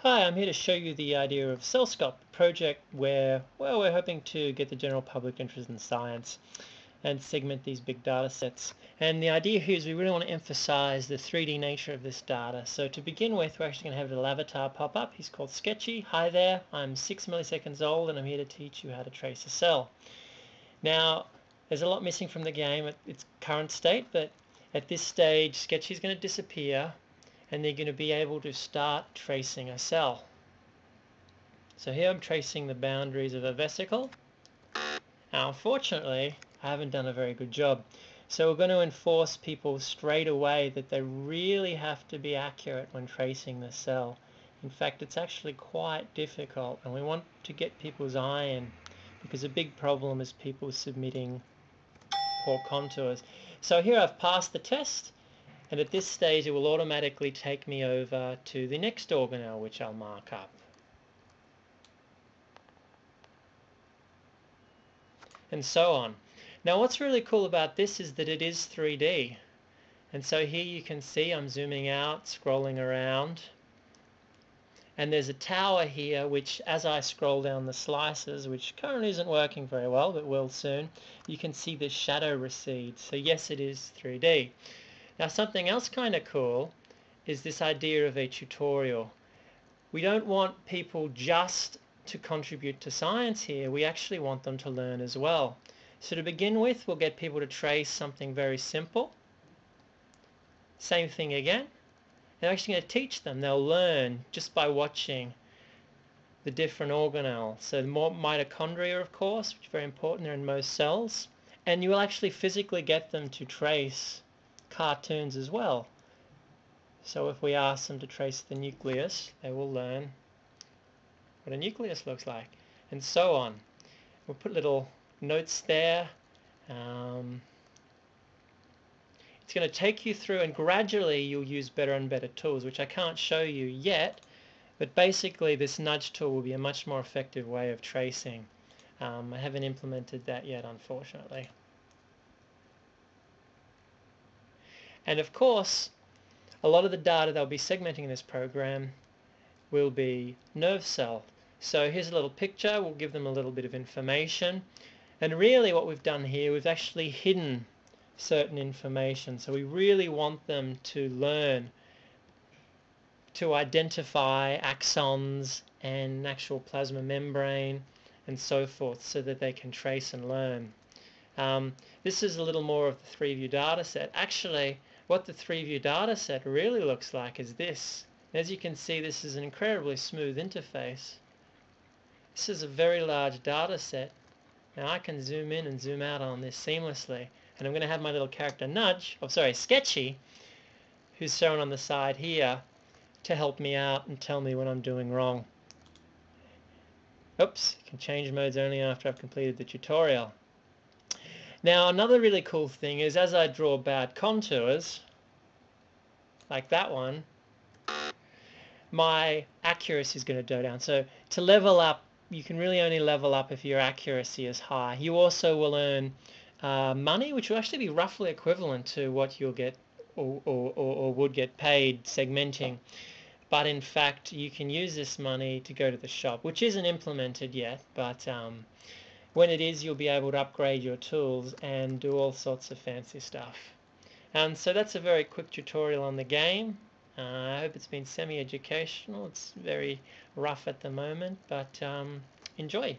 Hi, I'm here to show you the idea of CellSculpt, a project where, well, we're hoping to get the general public interested in science and segment these big data sets. And the idea here is we really want to emphasize the 3D nature of this data. So to begin with, we're actually going to have a little avatar pop up. He's called Sketchy. Hi there, I'm 6 milliseconds old and I'm here to teach you how to trace a cell. Now, there's a lot missing from the game at its current state, but at this stage, Sketchy's going to disappear and they're going to be able to start tracing a cell. So here I'm tracing the boundaries of a vesicle. Now unfortunately I haven't done a very good job, so we're going to enforce people straight away that they really have to be accurate when tracing the cell. In fact, it's actually quite difficult and we want to get people's eye in, because a big problem is people submitting poor contours. So here I've passed the test, and at this stage it will automatically take me over to the next organelle, which I'll mark up. And so on. Now what's really cool about this is that it is 3D. And so here you can see I'm zooming out, scrolling around. And there's a tower here which, as I scroll down the slices, which currently isn't working very well but will soon, you can see the shadow recede. So yes, it is 3D. Now something else kind of cool is this idea of a tutorial. We don't want people just to contribute to science here, we actually want them to learn as well. So to begin with, we'll get people to trace something very simple. Same thing again. And I'm actually going to teach them. They'll learn just by watching the different organelles. So the more mitochondria, of course, which is very important, they're in most cells. And you will actually physically get them to trace cartoons as well. So if we ask them to trace the nucleus, they will learn what a nucleus looks like, and so on. We'll put little notes there. It's going to take you through, and gradually you'll use better and better tools, which I can't show you yet, but basically this nudge tool will be a much more effective way of tracing. I haven't implemented that yet, unfortunately. And of course, a lot of the data they'll be segmenting in this program will be nerve cell. So here's a little picture, we'll give them a little bit of information. And really what we've done here, we've actually hidden certain information. So we really want them to learn to identify axons and actual plasma membrane and so forth, so that they can trace and learn. This is a little more of the 3-view data set. Actually, what the 3-view data set really looks like is this. As you can see, this is an incredibly smooth interface. This is a very large data set. Now I can zoom in and zoom out on this seamlessly. And I'm going to have my little character Sketchy, who's shown on the side here, to help me out and tell me when I'm doing wrong. Oops, I can change modes only after I've completed the tutorial. Now another really cool thing is, as I draw bad contours, like that one, my accuracy is going to go down. So to level up, you can really only level up if your accuracy is high. You also will earn money, which will actually be roughly equivalent to what you'll get or would get paid segmenting. But in fact, you can use this money to go to the shop, which isn't implemented yet, but when it is, you'll be able to upgrade your tools and do all sorts of fancy stuff. And so that's a very quick tutorial on the game. I hope it's been semi-educational. It's very rough at the moment, but enjoy.